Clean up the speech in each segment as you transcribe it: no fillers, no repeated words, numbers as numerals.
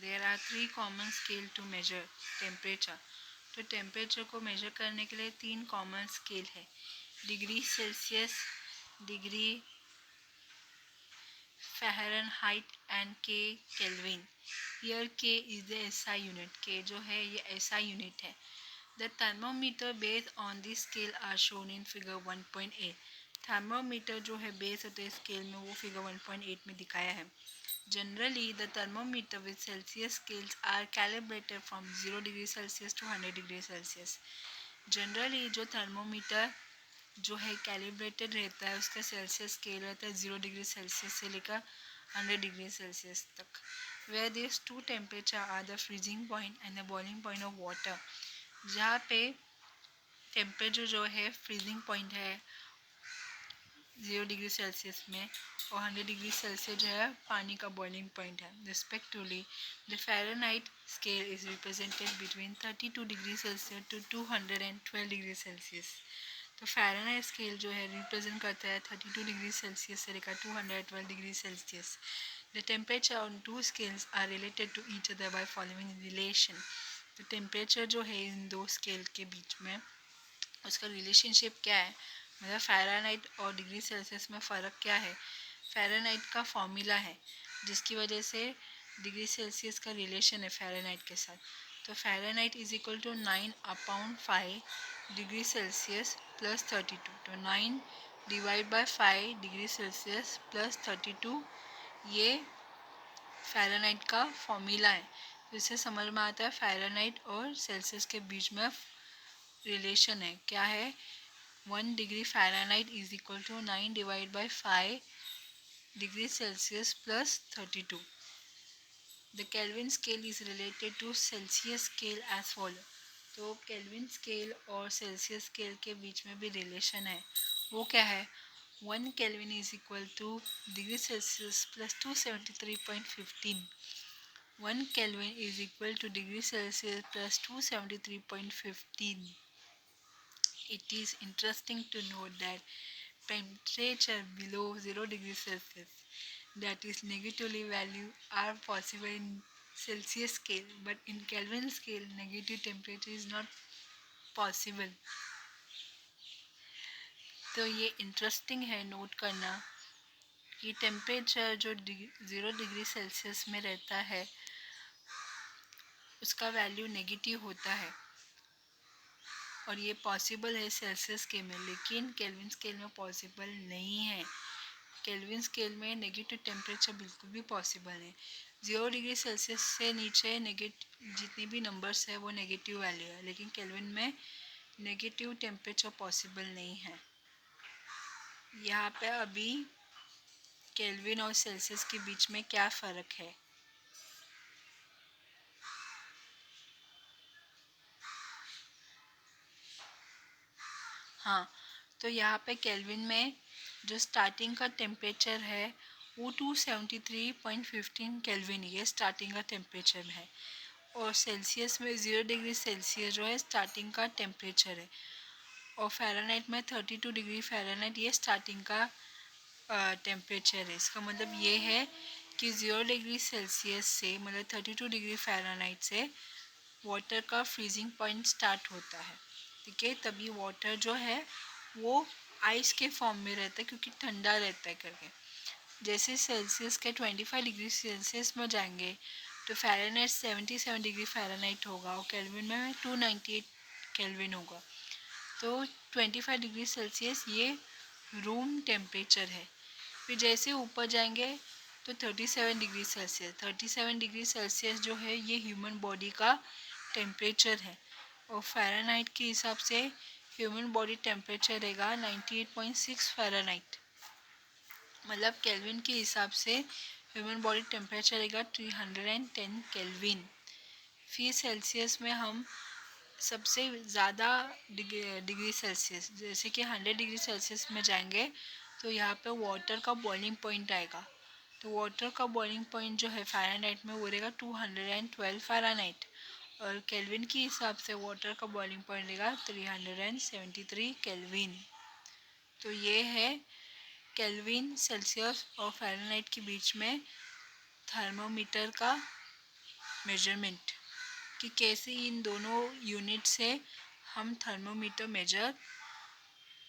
There are 3 common scale to measure temperature. तो temperature को measure करने के लिए 3 कॉमन स्केल है, degree Celsius, degree Fahrenheit and K Kelvin. Here K is the SI unit, K जो है ये एसआई यूनिट है। The thermometer based on this scale are shown in figure 1.8। Thermometer जो है बेस होते हैं स्केल में, वो फिगर 1.8 में दिखाया है। Generally, the thermometer with Celsius scales are calibrated from 0 degree Celsius to 100 degree Celsius. Generally, जो थर्मोमीटर जो है कैलिब्रेटेड रहता है, उसका सेल्सियस स्केल रहता है 0 डिग्री सेल्सियस से लेकर 100 डिग्री सेल्सियस तक। Where this two temperature are the freezing point and the boiling point of water. जहाँ पे टेम्परेचर जो है फ्रीजिंग पॉइंट है 0 डिग्री सेल्सियस में और 100 डिग्री सेल्सियस जो है पानी का बॉइलिंग पॉइंट है। Respectively the Fahrenheit scale is represented between 32 degree Celsius to 212 degree Celsius. तो फ़ारेनहाइट स्केल जो है रिप्रेजेंट करता है 32 डिग्री सेल्सियस से लेकर 212 degree Celsius. The temperature on two scales are related to each other by following relation. तो temperature जो है इन दो स्केल के बीच में उसका रिलेशनशिप क्या है, मतलब फ़ारेनहाइट और डिग्री सेल्सियस में फ़र्क क्या है। फ़ारेनहाइट का फॉर्मूला है जिसकी वजह से डिग्री सेल्सियस का रिलेशन है फ़ारेनहाइट के साथ। तो Fahrenheit is equal to 9/5 degree Celsius plus 32। तो 9 divide by 5 degree Celsius plus 32, ये फ़ारेनहाइट का फॉर्मूला है। तो इससे समझ में आता है फ़ारेनहाइट और सेल्सियस के बीच में रिलेशन है। क्या है, 1 degree Fahrenheit is equal to 9 divide by 5 degree Celsius plus 32। The Kelvin scale is related to Celsius scale as follow. तो केल्विन स्केल और सेल्सियस स्केल के बीच में भी रिलेशन है। वो क्या है, 1 kelvin is equal two degree Celsius plus 273.15। 1 kelvin is equal two degree Celsius plus 273.15। It is interesting to note that temperature below 0 degrees Celsius, that is negatively value, are possible in Celsius scale, but in Kelvin scale negative temperature is not possible. तो ये interesting है note करना कि temperature जो 0 degree Celsius में रहता है उसका वैल्यू नेगेटिव होता है और ये पॉसिबल है सेल्सियस स्केल में, लेकिन केल्विन स्केल में पॉसिबल नहीं है। केल्विन स्केल में नेगेटिव टेम्परेचर बिल्कुल भी पॉसिबल है। 0 डिग्री सेल्सियस से नीचे नेगेटिव जितनी भी नंबर्स है वो नेगेटिव वैल्यू है, लेकिन केल्विन में नेगेटिव टेम्परेचर पॉसिबल नहीं है। यहाँ पे अभी केल्विन और सेल्सियस के बीच में क्या फ़र्क है। हाँ, तो यहाँ पे केल्विन में जो स्टार्टिंग का टेम्परेचर है वो 273.15 केल्विन ये स्टार्टिंग का टेम्परेचर है, और सेल्सियस में 0 डिग्री सेल्सियस जो है स्टार्टिंग का टेम्परेचर है, और फ़ारेनहाइट में 32 डिग्री फ़ारेनहाइट ये स्टार्टिंग का टेम्परेचर है। इसका मतलब ये है कि 0 डिग्री सेल्सियस से मतलब 32 डिग्री फ़ारेनहाइट से वाटर का फ्रीजिंग पॉइंट स्टार्ट होता है। ठीक है, तभी वाटर जो है वो आइस के फॉर्म में रहता है क्योंकि ठंडा रहता है करके। जैसे सेल्सियस के 25 डिग्री सेल्सियस में जाएंगे तो फ़ारेनहाइट 77 डिग्री फ़ारेनहाइट होगा और केल्विन में 298 केल्विन होगा। तो 25 डिग्री सेल्सियस ये रूम टेम्परेचर है। फिर जैसे ऊपर जाएंगे तो 37 डिग्री सेल्सियस, 37 डिग्री सेल्सियस जो है ये ह्यूमन बॉडी का टेम्परेचर है, और फ़ारेनहाइट के हिसाब से ह्यूमन बॉडी टेम्परेचर रहेगा 98.6 फ़ारेनहाइट। मतलब केल्विन के हिसाब से ह्यूमन बॉडी टेम्परेचर रहेगा 310 केल्विन। फिर सेल्सियस में हम सबसे ज़्यादा डिग्री सेल्सियस जैसे कि 100 डिग्री सेल्सियस में जाएंगे तो यहाँ पे वाटर का बॉइलिंग पॉइंट आएगा। तो वाटर का बॉइलिंग पॉइंट जो है फ़ारेनहाइट में वो रहेगा 212 फ़ारेनहाइट, और केल्विन के हिसाब से वाटर का बॉइलिंग पॉइंट रहेगा 373 केल्विन। तो ये है केल्विन, सेल्सियस और फ़ारेनहाइट के बीच में थर्मोमीटर का मेजरमेंट कि कैसे इन दोनों यूनिट से हम थर्मोमीटर मेजर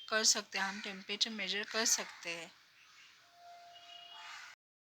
कर सकते हैं, हम टेम्परेचर मेजर कर सकते हैं।